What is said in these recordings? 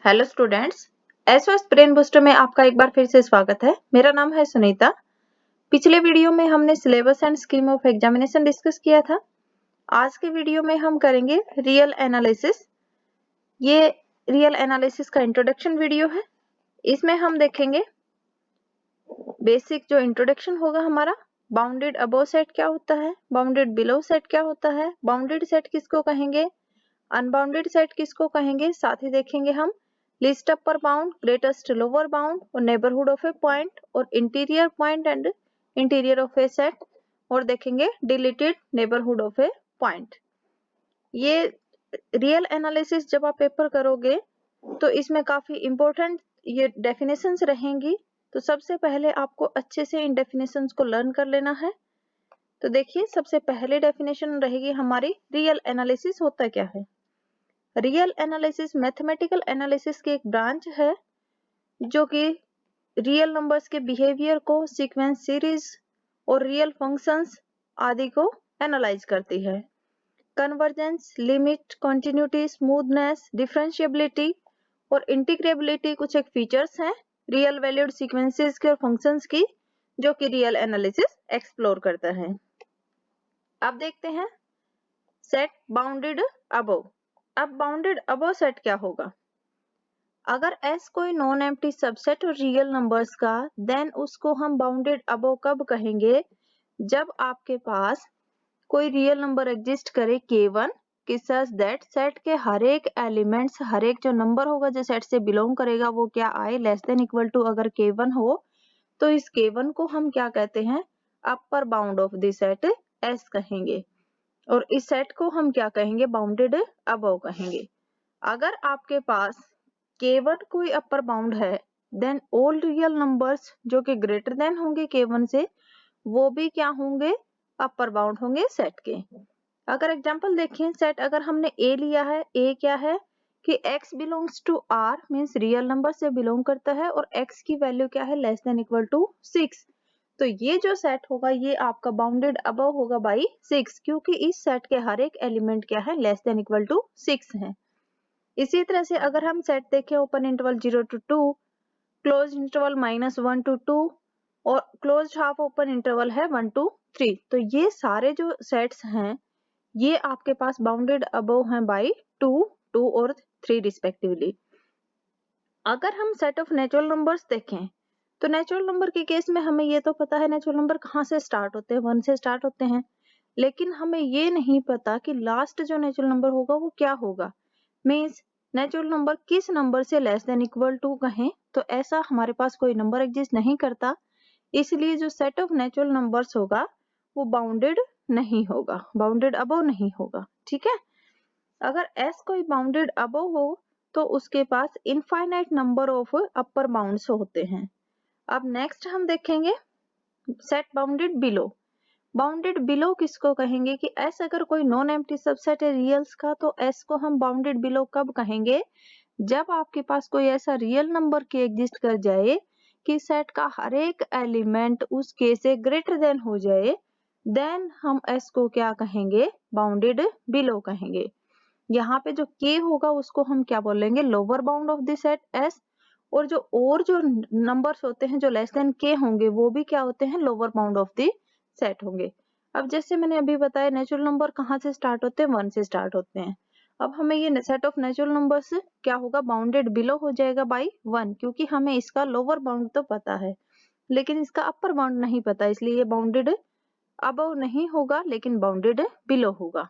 Hello students, SOS brain booster में आपका एक बार फिर से स्वागत है। मेरा नाम है सुनीता। पिछले वीडियो में हमने syllabus and scheme of examination discuss किया था। आज के वीडियो में हम करेंगे रियल एनालिसिस। ये रियल एनालिसिस का इंट्रोडक्शन वीडियो है। इसमें हम देखेंगे बेसिक जो इंट्रोडक्शन होगा हमारा, बाउंडेड अबव सेट क्या होता है, बाउंडेड बिलो सेट क्या होता है, बाउंडेड सेट किसको कहेंगे, अनबाउंडेड सेट किसको कहेंगे, साथ ही देखेंगे हम list upper bound, greatest lower bound और नेबरहुड ऑफ ए पॉइंट और interior point and interior of A set, और देखेंगे deleted neighbourhood of A point. ये रियल एनालिसिस जब आप पेपर करोगे तो इसमें काफी इंपॉर्टेंट ये डेफिनेशंस रहेंगी। तो सबसे पहले आपको अच्छे से इन डेफिनेशंस को लर्न कर लेना है। तो देखिए, सबसे पहले डेफिनेशन रहेगी हमारी, रियल एनालिसिस होता क्या है। रियल एनालिसिस मैथमेटिकल एनालिसिस की एक ब्रांच है जो कि रियल नंबर्स के बिहेवियर को, सीक्वेंस सीरीज और रियल फंक्शंस आदि को एनालाइज करती है। Convergence, limit, continuity, smoothness, differentiability और इंटीग्रेबिलिटी कुछ एक फीचर्स हैं रियल वैल्यूड सीक्वेंसेस के और फंक्शंस की, जो कि रियल एनालिसिस एक्सप्लोर करता है। अब देखते हैं सेट बाउंडेड अबव। अब बाउंडेड अबव सेट क्या होगा। अगर S कोई नॉन एम्प्टी सबसेट और रियल नंबर्स का, देन उसको हम बाउंडेड अबव कब कहेंगे, जब आपके पास कोई रियल नंबर एग्जिस्ट करे K1 कि सच दैट सेट के हर एक एलिमेंट्स, हर एक जो नंबर होगा जो सेट से बिलोंग करेगा वो क्या आए, लेस देन इक्वल टू अगर K1 हो तो इस K1 को हम क्या कहते हैं, अपर bound of the set S कहेंगे, और इस सेट को हम क्या कहेंगे, बाउंडेड अबव कहेंगे। अगर आपके पास K1 कोई अपर बाउंड है, देन ऑल रियल नंबर्स जो कि ग्रेटर देन होंगे K1 से, वो भी क्या होंगे, अपर बाउंड होंगे सेट के। अगर एग्जांपल देखें, सेट अगर हमने A लिया है, A क्या है कि x belongs to R means real number से बिलोंग करता है और x की वैल्यू क्या है, लेस देन इक्वल टू 6। तो ये जो सेट होगा ये आपका बाउंडेड अबव होगा बाई 6, क्योंकि इस सेट के हर एक एलिमेंट क्या है, लेस देन इक्वल टू 6 है। इसी तरह से अगर हम सेट देखें, open interval 0 to 2, close interval -1 to 2 और क्लोज हाफ ओपन इंटरवल है 1 to 3, तो ये सारे जो सेट्स हैं ये आपके पास बाउंडेड अबव हैं बाई 2, 2 और 3 रिस्पेक्टिवली। अगर हम सेट ऑफ नेचुरल नंबर्स देखें तो नेचुरल नंबर के केस में हमें ये तो पता है नेचुरल नंबर कहाँ से स्टार्ट होते हैं, 1 से स्टार्ट होते हैं, लेकिन हमें ये नहीं पता कि लास्ट जो नेचुरल नंबर होगा वो क्या होगा। मीन्स नेचुरल नंबर किस नंबर से लेस देन इक्वल टू कहें, तो ऐसा हमारे पास कोई नंबर एग्जिस्ट नहीं करता, इसलिए जो सेट ऑफ नेचुरल नंबर्स होगा वो बाउंडेड नहीं होगा, बाउंडेड अबव नहीं होगा। ठीक है, अगर S कोई बाउंडेड अबव हो तो उसके पास infinite number of upper bounds होते हैं। अब नेक्स्ट हम देखेंगे set bounded below. Bounded below किसको कहेंगे कि S अगर कोई नॉन एम्प्टी सबसेट है रियल्स का, तो S को हम बाउंडेड बिलो कब कहेंगे, जब आपके पास कोई ऐसा रियल नंबर के एग्जिस्ट कर जाए कि सेट का हर एक एलिमेंट उस के से ग्रेटर देन हो जाए, देन हम S को क्या कहेंगे, बाउंडेड बिलो कहेंगे। यहाँ पे जो K होगा उसको हम क्या बोलेंगे, lower bound of the set S, और जो नंबर्स होते हैं जो लेस देन K होंगे वो भी क्या होते हैं, lower bound of the set होंगे। अब जैसे मैंने अभी बताया नेचुरल नंबर कहाँ से स्टार्ट होते हैं, 1 से स्टार्ट होते हैं। अब हमें ये सेट ऑफ नेचुरल नंबर्स क्या होगा, बाउंडेड बिलो हो जाएगा बाई 1, क्योंकि हमें इसका लोअर बाउंड तो पता है लेकिन इसका अपर बाउंड नहीं पता, इसलिए ये बाउंडेड अबव नहीं होगा लेकिन बाउंडेड बिलो होगा।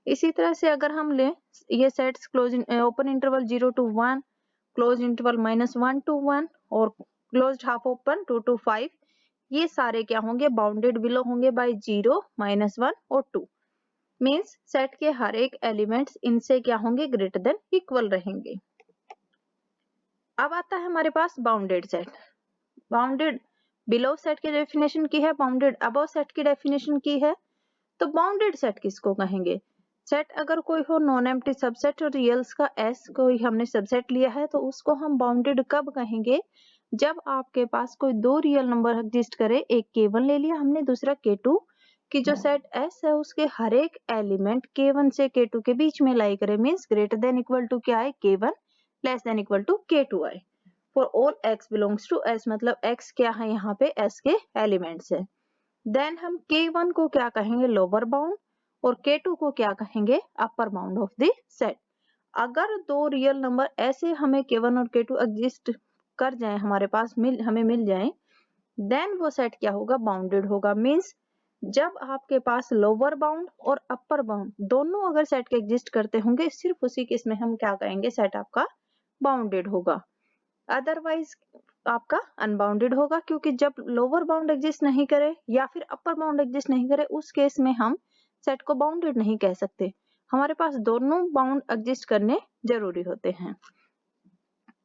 इसी तरह से अगर हम ले ये sets close open interval 0 to 1, close interval -1 to 1 और क्लोज्ड हाफ ओपन 2 to 5, ये सारे क्या होंगे, बाउंडेड बिलो होंगे बाय 0, -1 और 2। मींस सेट के हर एक एलिमेंट्स इनसे क्या होंगे, ग्रेटर देन इक्वल रहेंगे। अब आता है हमारे पास bounded set. Bounded below set की डेफिनेशन की है, बाउंडेड अबव सेट की डेफिनेशन की है। तो बाउंडेड सेट किसको कहेंगे, सेट अगर कोई हो नॉन एम्प्टी सबसेट और रियल्स का S कोई हमने सबसेट लिया है तो उसको हम बाउंडेड कब कहेंगे, जब आपके पास कोई दो रियल नंबर एग्जिस्ट करे, एक K1 ले लिया हमने, दूसरा K2, कि जो सेट S है उसके हर एक एलिमेंट K1 से K2 के बीच में लाई करे, means greater than equal to क्या है, K1, less than equal to k2i for all x belongs to s, मतलब x क्या है यहाँ पे s के एलिमेंट्स है। देन हम k1 को क्या कहेंगे, लोअर बाउंड, और k2 को क्या कहेंगे, अपर बाउंड ऑफ द सेट। अगर दो रियल नंबर ऐसे हमें k1 और k2 एग्जिस्ट कर जाए, हमारे पास हमें मिल जाए, देन वो सेट क्या होगा, बाउंडेड होगा। मींस जब आपके पास लोअर बाउंड और अपर बाउंड दोनों अगर सेट के एग्जिस्ट करते होंगे, सिर्फ उसी केस में हम क्या कहेंगे, सेट आपका बाउंडेड होगा। अदरवाइज आपका अनबाउंडेड होगा, क्योंकि जब लोअर बाउंड एग्जिस्ट नहीं करे या फिर अपर बाउंड एग्जिस्ट नहीं करे, उस केस में हम सेट को बाउंडेड नहीं कह सकते। हमारे पास दोनों बाउंड एग्जिस्ट करने जरूरी होते हैं।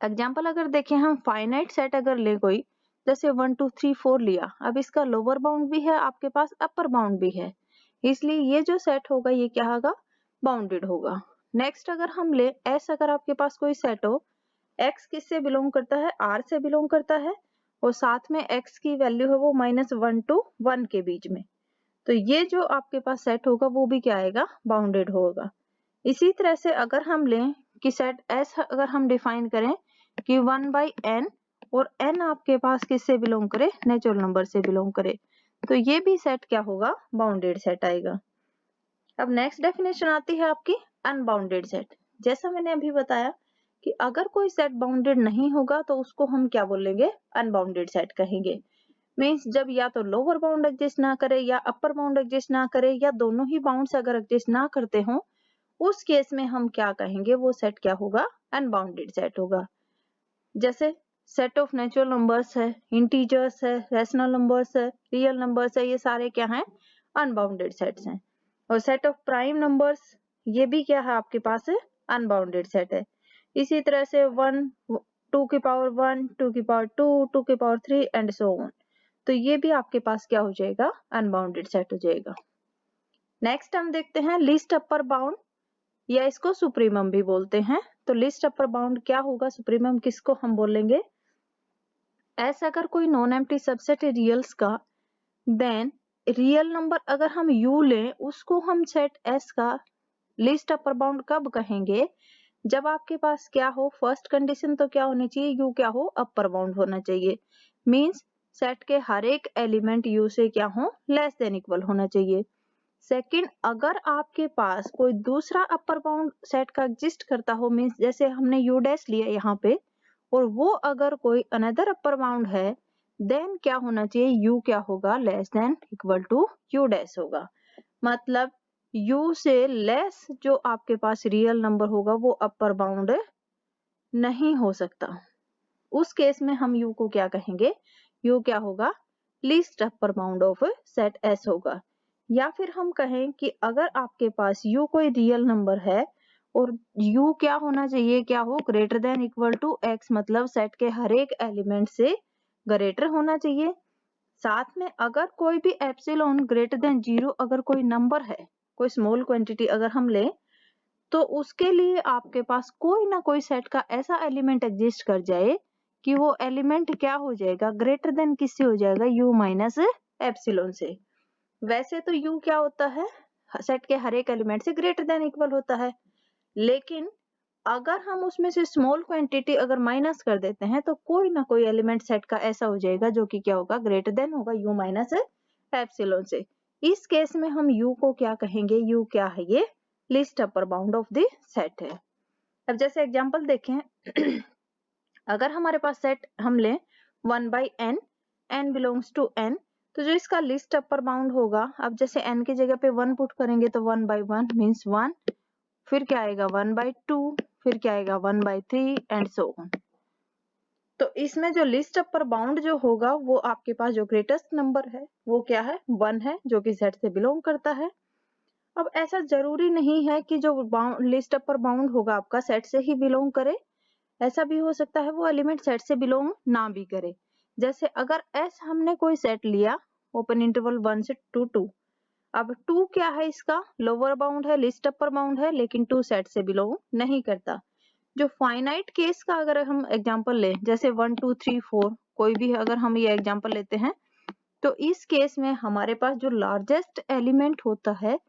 एग्जाम्पल अगर देखें हम, फाइनाइट सेट अगर ले कोई, जैसे 1 2 3 4 लिया, अब इसका लोअर बाउंड भी है आपके पास, अपर बाउंड भी है, इसलिए ये जो सेट होगा ये क्या होगा, बाउंडेड होगा। नेक्स्ट अगर हम ले एस, अगर आपके पास कोई सेट हो, x किससे बिलोंग करता है, r से बिलोंग करता है, और साथ में x की वैल्यू है वो -1 to 1 के बीच में, तो ये जो आपके पास सेट होगा वो भी क्या आएगा, बाउंडेड होगा। इसी तरह से अगर हम लें कि सेट S अगर हम डिफाइन करें कि 1/n, और n आपके पास किससे बिलोंग करे, नेचुरल नंबर से बिलोंग करे, तो ये भी सेट क्या होगा, बाउंडेड सेट आएगा। अब नेक्स्ट डेफिनेशन आती है आपकी अनबाउंडेड सेट। जैसा मैंने अभी बताया कि अगर कोई सेट बाउंडेड नहीं होगा तो उसको हम क्या बोलेंगे, अनबाउंडेड सेट कहेंगे। मीन्स जब या तो लोअर बाउंड एग्जिस्ट ना करे या अपर बाउंड एग्जिस्ट ना करे, या दोनों ही बाउंड्स अगर एग्जिस्ट ना करते हो, उस केस में हम क्या कहेंगे, वो सेट क्या होगा, अनबाउंडेड सेट होगा। जैसे सेट ऑफ नेचुरल नंबर्स है, इंटीजर्स है, रेशनल नंबर्स है, रियल नंबर्स है, ये सारे क्या हैं, अनबाउंडेड सेट्स हैं। और सेट ऑफ प्राइम नंबर्स, ये भी क्या है आपके पास, अनबाउंडेड सेट है। इसी तरह से 1 2 की पावर 1 2 की पावर 2 2 की पावर 3 एंड सो ऑन, तो ये भी आपके पास क्या हो जाएगा, अनबाउंडेड सेट हो जाएगा। नेक्स्ट हम देखते हैं लिस्ट अपर बाउंड, या इसको सुप्रीमम भी बोलते हैं। तो लिस्ट अपर बाउंड क्या होगा, सुप्रीमम किसको हम बोलेंगे, ऐसा अगर कोई नॉन एम्प्टी सबसेट है रियल्स का, देन रियल नंबर अगर हम u लें, उसको हम सेट S का लिस्ट अपर बाउंड कब कहेंगे, जब आपके पास क्या हो, फर्स्ट कंडीशन तो क्या होनी चाहिए, u क्या हो, अपर बाउंड होना चाहिए। मींस सेट के हर एक एलिमेंट u से क्या हो, लेस देन इक्वल होना चाहिए। सेकंड, अगर आपके पास कोई दूसरा अपर बाउंड सेट का एग्जिस्ट करता हो, मींस जैसे हमने u डैश लिया यहाँ पे, और वो अगर कोई अनदर अपर बाउंड है, देन क्या होना चाहिए, u क्या होगा, less than equal to u dash होगा। मतलब u से लेस जो आपके पास रियल नंबर होगा वो अपर बाउंड नहीं हो सकता। उस केस में हम u को क्या कहेंगे, u क्या होगा, least upper bound of set S होगा। या फिर हम कहें कि अगर आपके पास u कोई रियल नंबर है और u क्या होना चाहिए, क्या हो, greater than equal to x, मतलब सेट के हर एक एलिमेंट से ग्रेटर होना चाहिए। साथ में अगर कोई भी एप्सिलॉन ग्रेटर देन 0 अगर कोई नंबर है, कोई स्मॉल क्वांटिटी अगर हम ले, तो उसके लिए आपके पास कोई ना कोई सेट का ऐसा एलिमेंट एग्जिस्ट कर जाए कि वो एलिमेंट क्या हो जाएगा, ग्रेटर देन किससे हो जाएगा, u माइनस एप्सिलॉन से। वैसे तो u क्या होता है, सेट के हर एक एलिमेंट से ग्रेटर देन इक्वल होता है, लेकिन अगर हम उसमें से स्मॉल क्वांटिटी अगर माइनस कर देते हैं, तो कोई ना कोई एलिमेंट सेट का ऐसा हो जाएगा जो कि क्या होगा, ग्रेटर देन होगा u माइनस एप्सिलॉन से। इस केस में हम u को क्या कहेंगे, u क्या है, ये list upper bound of the set है। अब जैसे एग्जांपल देखें, अगर हमारे पास सेट हम लें 1/n, n belongs to n, तो जो इसका लिस्ट अपर बाउंड होगा, अब जैसे n की जगह पे 1 पुट करेंगे तो 1/1 मीन्स 1, फिर क्या आएगा 1/2, फिर क्या आएगा 1/3 एंड सो ऑन। तो इसमें जो लिस्ट अपर बाउंड जो होगा, वो आपके पास जो ग्रेटेस्ट नंबर है वो क्या है, 1 है, जो कि सेट से बिलोंग करता है। अब ऐसा जरूरी नहीं है कि जो लिस्ट अपर बाउंड होगा आपका सेट से ही बिलोंग करे, ऐसा भी हो सकता है वो एलिमेंट सेट से बिलोंग ना भी करे। जैसे अगर S हमने कोई सेट लिया ओपन इंटरवल 1 से 2, अब 2 क्या है, इसका लोअर बाउंड है, लिस्ट अपर बाउंड है, लेकिन 2 सेट से बिलोंग नहीं करता। जो फाइनाइट केस का अगर हम एग्जांपल लें, जैसे 1 2 3 4, कोई भी अगर हम ये एग्जांपल लेते हैं, तो इस केस में हमारे पास जो लार्जेस्ट एलिमेंट होता है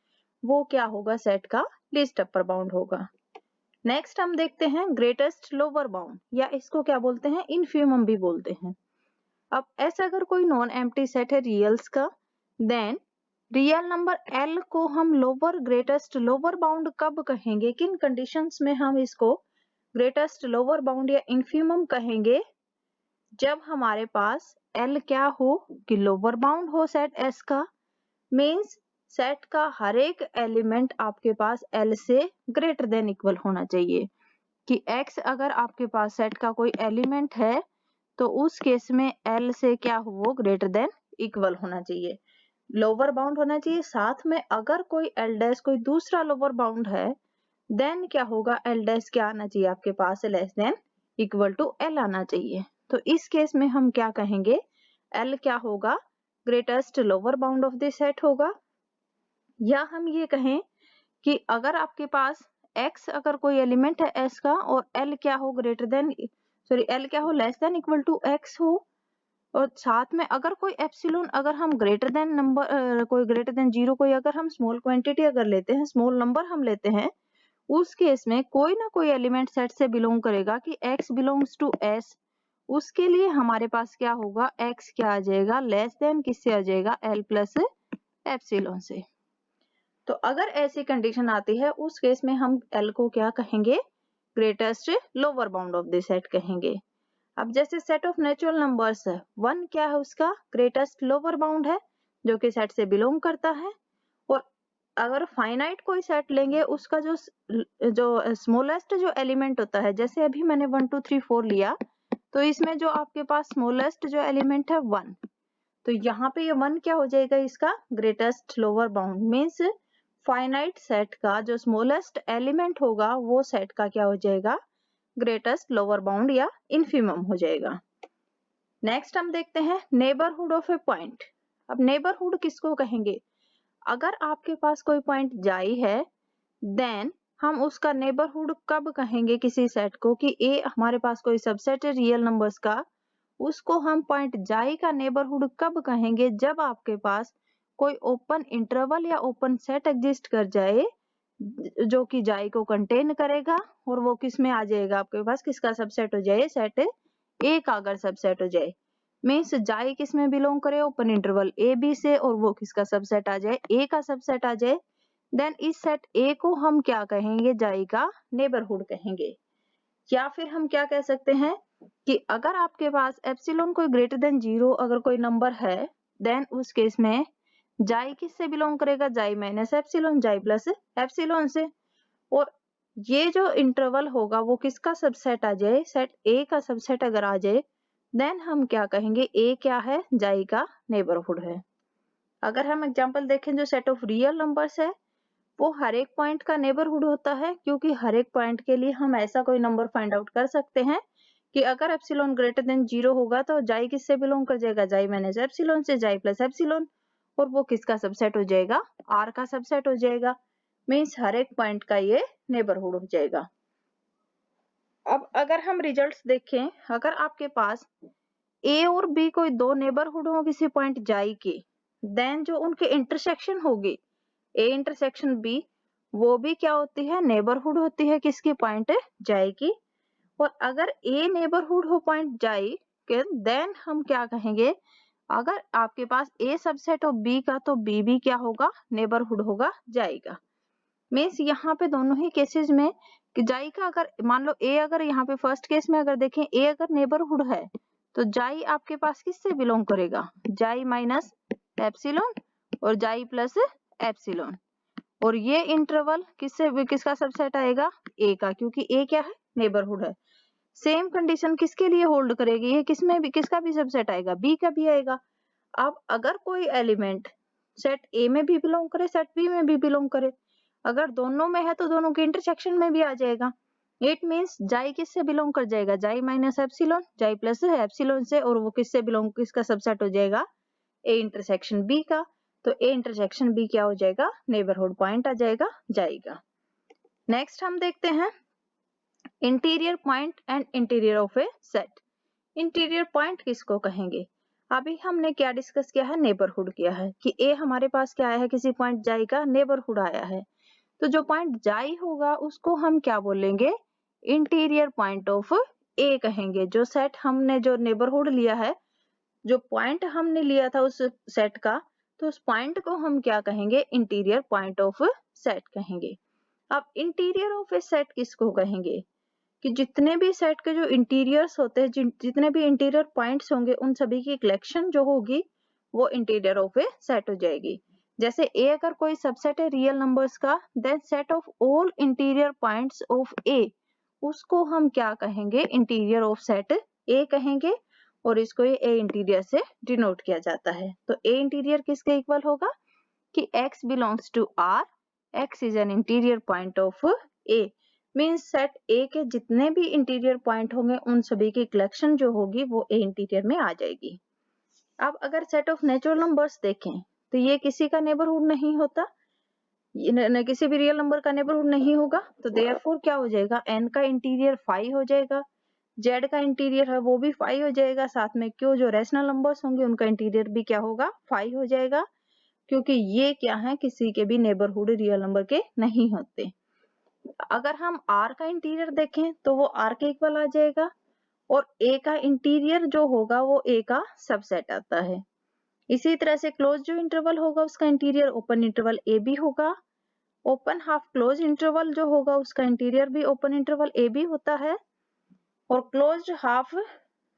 वो क्या होगा, सेट का लिस्ट अपर बाउंड होगा। नेक्स्ट हम देखते हैं ग्रेटेस्ट लोअर बाउंड, या इसको क्या बोलते हैं, इनफीमम भी बोलते हैं। अब ऐसा अगर कोई नॉन एम्प्टी सेट है रियल्स का, देन रियल नंबर L को हम लोअर ग्रेटेस्ट लोअर बाउंड कब कहेंगे, किन कंडीशंस में हम इसको ग्रेटेस्ट लोअर बाउंड या इनफीमम कहेंगे, जब हमारे पास L क्या हो कि लोअर बाउंड हो सेट S का, मीन्स सेट का हर एक एलिमेंट आपके पास L से ग्रेटर देन इक्वल होना चाहिए। कि X अगर आपके पास सेट का कोई एलिमेंट है तो उस केस में L से क्या हो, वो ग्रेटर देन इक्वल होना चाहिए, लोअर बाउंड होना चाहिए। साथ में अगर कोई L डैश कोई दूसरा लोअर बाउंड है, देन क्या होगा, L डैश क्या आना चाहिए आपके पास, less than equal to L आना चाहिए। तो इस केस में हम क्या कहेंगे, L क्या होगा, greatest lower bound of the set होगा। या हम ये कहें कि अगर आपके पास X अगर कोई एलिमेंट है S का और L क्या हो, ग्रेटर देन L क्या हो, less than equal to X हो, और साथ में अगर कोई एप्सिलॉन अगर हम ग्रेटर देन नंबर कोई ग्रेटर देन 0 कोई अगर हम स्मॉल क्वांटिटी अगर लेते हैं, स्मॉल नंबर हम लेते हैं, उस केस में कोई ना कोई एलिमेंट सेट से बिलोंग करेगा कि X बिलोंग्स टू S, उसके लिए हमारे पास क्या होगा, X क्या आ जाएगा, लेस देन किससे आ जाएगा, L प्लस एप्सिलॉन से। तो अगर ऐसी कंडीशन आती है उस केस में हम L को क्या कहेंगे, greatest lower bound of the set कहेंगे। अब जैसे सेट ऑफ नेचुरल नंबर्स है, 1 क्या है, उसका ग्रेटेस्ट लोअर बाउंड है जो कि सेट से बिलोंग करता है। और अगर फाइनाइट कोई सेट लेंगे, उसका जो स्मॉलेस्ट जो एलिमेंट होता है, जैसे अभी मैंने 1 2 3 4 लिया, तो इसमें जो आपके पास स्मॉलेस्ट जो एलिमेंट है 1, तो यहाँ पे ये 1 क्या हो जाएगा, इसका greatest lower bound, means finite set का जो स्मॉलेस्ट एलिमेंट होगा वो सेट का क्या हो जाएगा, ग्रेटेस्ट लोअर बाउंड या इनफीमम हो जाएगा। नेक्स्ट हम देखते हैं नेबरहुड ऑफ ए पॉइंट। अब नेबरहुड किसको कहेंगे, अगर आपके पास कोई पॉइंट जाई है, देन हम उसका नेबरहुड कब कहेंगे किसी सेट को, कि ए हमारे पास कोई सबसेट है रियल नंबर्स का, उसको हम पॉइंट जाई का नेबरहुड कब कहेंगे, जब आपके पास कोई ओपन इंटरवल या ओपन सेट एग्जिस्ट कर जाए जो कि जाई को कंटेन करेगा, और वो किस में आ जाएगा, आपके पास किसका सबसेट हो जाए, सेट ए का अगर सबसेट हो जाए, मीन्स जाई किस में बिलोंग करे, ओपन इंटरवल ए बी से, और वो किसका सबसेट आ जाए, ए का सबसेट आ जाए, देन इस सेट ए को हम क्या कहेंगे, जाई का नेबरहुड कहेंगे। या फिर हम क्या कह सकते हैं कि अगर आपके पास एप्सिलॉन कोई ग्रेटर देन 0 अगर कोई नंबर है, देन उस केस में जाई किससे बिलोंग करेगा, जाई माइनस एप्सिलॉन, जाई प्लस एप्सिलॉन से। और ये जो इंटरवल होगा वो किसका सबसेट आ जाए, सेट ए का सबसेट अगर आ जाए, देन हम क्या कहेंगे, ए क्या है, जाई का नेबरहुड है। अगर हम एग्जांपल देखें, जो सेट ऑफ रियल नंबर्स है वो हर एक पॉइंट का नेबरहुड होता है, क्योंकि हर एक पॉइंट के लिए हम ऐसा कोई नंबर फाइंड आउट कर सकते हैं कि अगर एप्सिलॉन ग्रेटर देन 0 होगा तो जाई किससे बिलोंग कर जाएगा, जाई माइनस एप्सिलॉन से, जाई प्लस एप्सिलॉन, और वो किसका सबसेट हो जाएगा, आर का सबसेट हो जाएगा, मीन्स हर एक पॉइंट का ये नेबरहुड हो जाएगा। अब अगर हम रिजल्ट्स देखें, अगर आपके पास ए और बी कोई दो नेबरहुड हो किसी पॉइंट जाई के, देन जो उनके इंटरसेक्शन होगी ए इंटरसेक्शन बी, वो भी क्या होती है, नेबरहुड होती है किसकी, पॉइंट जाई की। और अगर ए नेबरहुड हो पॉइंट जाई के, देन हम क्या कहेंगे, अगर आपके पास ए सबसेट हो बी का, तो बी भी क्या होगा, नेबरहुड होगा जाई का। मीन्स यहाँ पे दोनों ही केसेस में कि जाई का, अगर मान लो ए, अगर यहाँ पे फर्स्ट केस में अगर देखें ए अगर नेबरहुड है, तो जाई आपके पास किससे बिलोंग करेगा, जाई माइनस एप्सिलॉन और जाई प्लस एप्सिलॉन, और ये इंटरवल किसका सबसेट आएगा, ए का, क्योंकि ए क्या है, नेबरहुड है। सेम कंडीशन किसके लिए होल्ड करेगी, ये किसमें भी किसका भी सबसेट आएगा, बी का भी आएगा। अब अगर कोई एलिमेंट सेट ए में भी बिलोंग करे, सेट बी में भी बिलोंग करे, अगर दोनों में है तो दोनों के इंटरसेक्शन में भी आ जाएगा। इट मीन्स जाई किससे बिलोंग कर जाएगा, जाई माइनस एप्सिलॉन, जाई प्लस एप्सिलॉन से, और वो किससे बिलोंग, किसका सबसेट हो जाएगा, ए इंटरसेक्शन बी का। तो ए इंटरसेक्शन बी क्या हो जाएगा, नेबरहुड पॉइंट आ जाएगा जाएगा। नेक्स्ट हम देखते हैं interior point and interior of A set. Interior point किसको कहेंगे, अभी हमने क्या डिस्कस किया है, नेबरहुड किया है कि ए हमारे पास क्या आया है, किसी पॉइंट जाई का नेबरहुड आया है। तो जो पॉइंट जाई होगा उसको हम क्या बोलेंगे, इंटीरियर पॉइंट ऑफ ए कहेंगे। जो सेट हमने जो नेबरहुड लिया है, जो पॉइंट हमने लिया था उस सेट का, तो उस पॉइंट को हम क्या कहेंगे, इंटीरियर पॉइंट ऑफ सेट कहेंगे। अब इंटीरियर ऑफ ए सेट किसको कहेंगे, कि जितने भी सेट के जो इंटीरियर्स होते हैं, जितने भी इंटीरियर पॉइंट्स होंगे, उन सभी की कलेक्शन जो होगी वो इंटीरियर ऑफ ए सेट हो जाएगी। जैसे ए अगर कोई सबसेट है रियल नंबर्स का, then set of all interior points of A, उसको हम क्या कहेंगे, इंटीरियर ऑफ सेट ए कहेंगे। और इसको ये ए इंटीरियर से डिनोट किया जाता है। तो ए इंटीरियर किसके इक्वल होगा, कि x belongs to R, x is an interior point of A, means set A के जितने भी इंटीरियर पॉइंट होंगे उन सभी की कलेक्शन जो होगी वो A इंटीरियर में आ जाएगी। अब अगर सेट ऑफ नेचुरल नंबर्स देखें तो ये किसी का नेबरहुड नहीं होता, किसी भी रियल नंबर का नेबरहुड नहीं होगा, तो देयरफॉर क्या हो जाएगा, n का इंटीरियर 5 हो जाएगा, z का इंटीरियर है वो भी 5 हो जाएगा, साथ में q जो रैशनल नंबर्स होंगे उनका इंटीरियर भी क्या होगा, 5 हो जाएगा, क्योंकि ये क्या है, किसी के भी नेबरहुड रियल नंबर के नहीं होते। अगर हम r का इंटीरियर देखें तो वो r के इक्वल आ जाएगा, और a का इंटीरियर जो होगा वो a का सबसेट आता है। इसी तरह से क्लोज जो इंटरवल होगा उसका interior open interval A B होगा, ओपन हाफ क्लोज इंटरवल जो होगा उसका इंटीरियर भी ओपन इंटरवल ए बी होता है, और क्लोज हाफ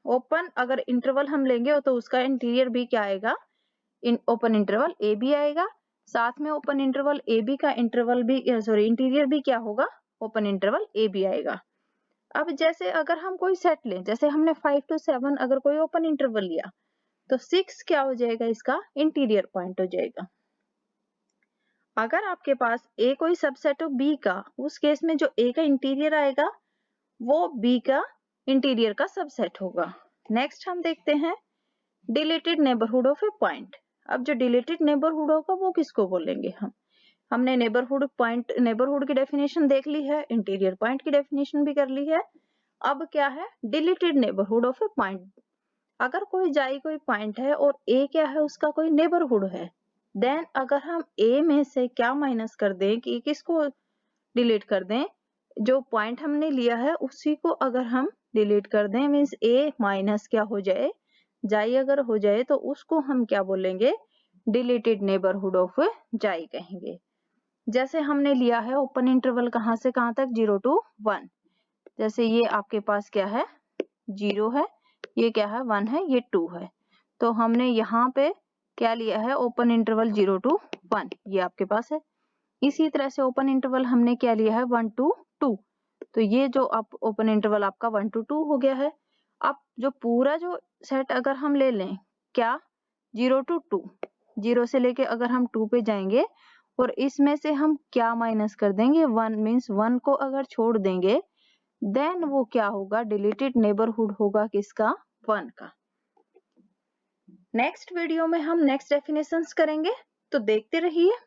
ओपन अगर इंटरवल हम लेंगे तो उसका इंटीरियर भी क्या आएगा, ओपन इंटरवल ए बी आएगा, साथ में ओपन इंटरवल ए बी का इंटरवल भी इंटीरियर भी क्या होगा, ओपन इंटरवल ए बी आएगा। अब जैसे अगर हम कोई सेट लें, जैसे हमने 5 to 7 अगर कोई ओपन इंटरवल लिया, तो 6 क्या हो जाएगा, इसका इंटीरियर पॉइंट हो जाएगा। अगर आपके पास ए कोई सबसेट हो बी का, उस केस में जो ए का इंटीरियर आएगा वो बी का इंटीरियर का सबसेट होगा। नेक्स्ट हम देखते हैं deleted neighbourhood of A point. अब जो डिलीटेड नेबरहुड होगा वो किसको बोलेंगे, हमने नेबरहुड पॉइंट, नेबरहुड की डेफिनेशन देख ली है, इंटीरियर पॉइंट की डेफिनेशन भी कर ली है। अब क्या है, deleted neighbourhood of A point. अगर कोई जाई कोई पॉइंट है और ए क्या है, उसका कोई नेबरहुड है, देन अगर हम ए में से क्या माइनस कर दें, कि किसको डिलीट कर दें, जो पॉइंट हमने लिया है उसी को अगर हम डिलीट कर दें, मीन्स ए माइनस क्या हो जाए, जाई अगर हो जाए, तो उसको हम क्या बोलेंगे, डिलीटेड नेबरहुड ऑफ जाई कहेंगे। जैसे हमने लिया है ओपन इंटरवल कहाँ से कहाँ तक, 0 to 1, जैसे ये आपके पास क्या है, 0 है, ये क्या है, 1 है, ये 2 है, तो हमने यहाँ पे क्या लिया है, ओपन इंटरवल 0 to 1, ये आपके पास है। इसी तरह से ओपन इंटरवल हमने क्या लिया है, 1 to 2, तो ये जो आप ओपन इंटरवल आपका 1 to 2 हो गया है। अब जो पूरा जो सेट अगर हम ले लें, क्या, 0 to 2, 0 से लेके अगर हम 2 पे जाएंगे और इसमें से हम क्या माइनस कर देंगे, 1, मीन्स 1 को अगर छोड़ देंगे, देन वो क्या होगा, डिलीटेड नेबरहुड होगा किसका, 1 का। नेक्स्ट वीडियो में हम नेक्स्ट डेफिनेशंस करेंगे, तो देखते रहिए।